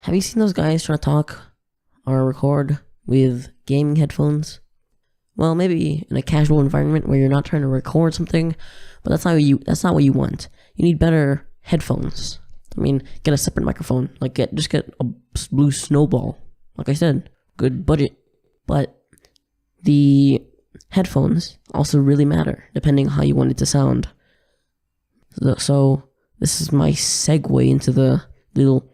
Have you seen those guys trying to talk or record with gaming headphones? Well, maybe in a casual environment where you're not trying to record something, but that's not what you want. You need better headphones. I mean, get a separate microphone. Just get a blue snowball. Like I said, good budget. But the headphones also really matter, depending on how you want it to sound. So this is my segue into the little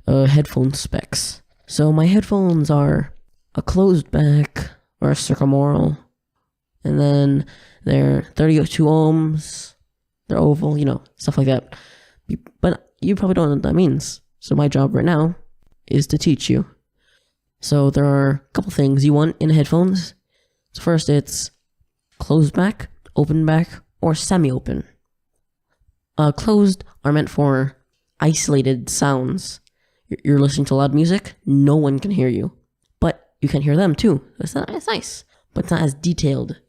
headphone specs. So my headphones are a closed back or a circumaural, and then they're 32 ohms, they're oval, stuff like that. But you probably don't know what that means. So my job right now is to teach you. So there are a couple things you want in headphones. So first, it's closed back, open back, or semi-open. Closed are meant for isolated sounds. You're listening to loud music, no one can hear you, but you can hear them too. It's nice, but it's not as detailed.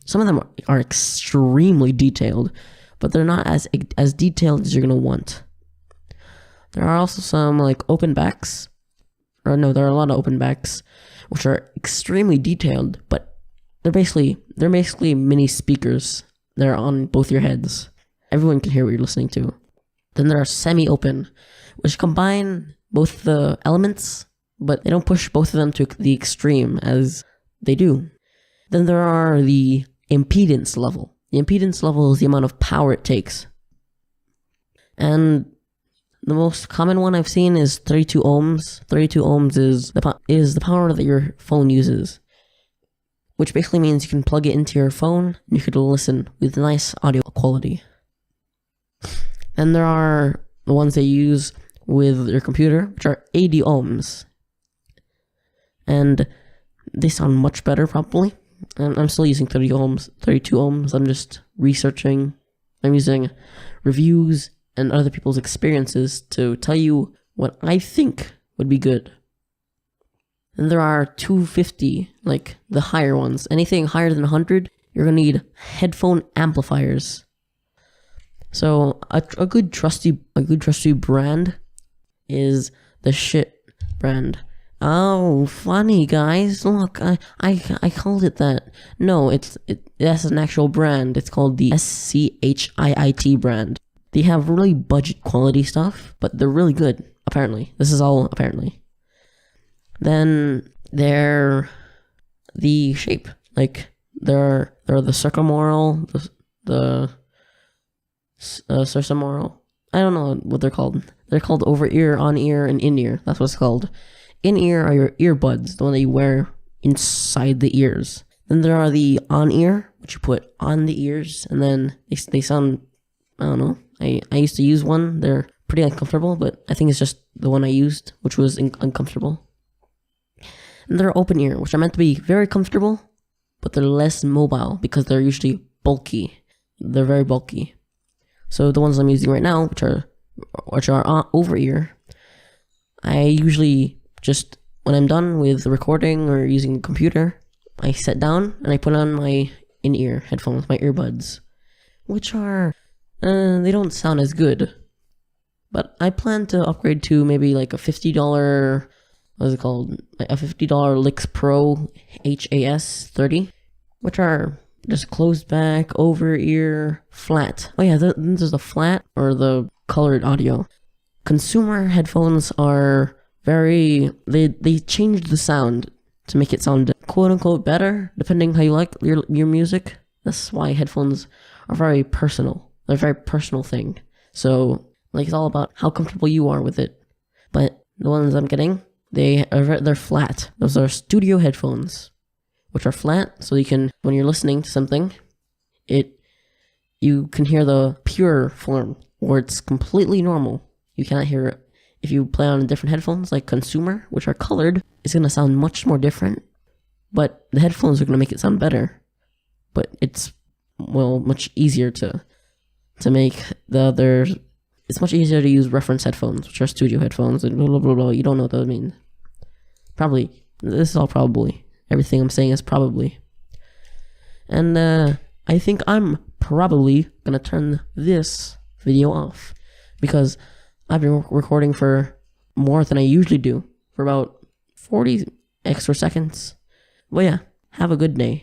Some of them are extremely detailed, but they're not as detailed as you're gonna want. There are also some open backs, there are a lot of open backs which are extremely detailed, but they're basically mini speakers. They're on both your heads. Everyone can hear what you're listening to. Then there are semi-open, which combine both the elements, but they don't push both of them to the extreme as they do. Then there are the impedance level. The impedance level is the amount of power it takes. And the most common one I've seen is 32 ohms. 32 ohms is the power that your phone uses, which basically means you can plug it into your phone and you could listen with nice audio quality. Then there are the ones they use with your computer, which are 80 ohms. And they sound much better, probably. And I'm still using 32 ohms. I'm just researching. I'm using reviews and other people's experiences to tell you what I think would be good. And there are 250, the higher ones. Anything higher than 100, you're gonna need headphone amplifiers. So a good trusty brand is the shit brand. Oh, funny guys! Look, I called it that. No, that's an actual brand. It's called the SCHIIT brand. They have really budget quality stuff, but they're really good. Apparently, this is all apparently. Then they're the shape. They're the circumaural, the circumaural. I don't know what they're called. They're called over ear, on ear, and in ear. That's what it's called. In ear are your earbuds, the one that you wear inside the ears. Then there are the on ear, which you put on the ears, and then they sound, I don't know. I used to use one. They're pretty uncomfortable, but I think it's just the one I used, which was uncomfortable. And they're open ear, which are meant to be very comfortable, but they're less mobile because they're usually bulky. They're very bulky. So the ones I'm using right now, which are over ear, I usually just, when I'm done with recording or using a computer, I sit down and I put on my in-ear headphones, my earbuds, which are, they don't sound as good. But I plan to upgrade to maybe a $50, what is it called? A $50 Lix Pro HAS 30, which are just closed back, over ear, flat. Oh yeah, there's the flat or the colored audio. Consumer headphones are they changed the sound to make it sound quote unquote better, depending how you like your music. That's why headphones are very personal. They're a very personal thing. So it's all about how comfortable you are with it. But the ones I'm getting, they're flat. Those are studio headphones, which are flat, so you can, when you're listening to something, you can hear the pure form, or it's completely normal. You cannot hear it. If you play on different headphones, like consumer, which are colored, it's going to sound much more different. But the headphones are going to make it sound better. But it's, much easier to make the other. It's much easier to use reference headphones, which are studio headphones, and blah, blah, blah, blah. You don't know what that means. Probably. This is all probably. Everything I'm saying is probably. And I think I'm probably going to turn this video off, because I've been recording for more than I usually do for about 40 extra seconds. But yeah, have a good day.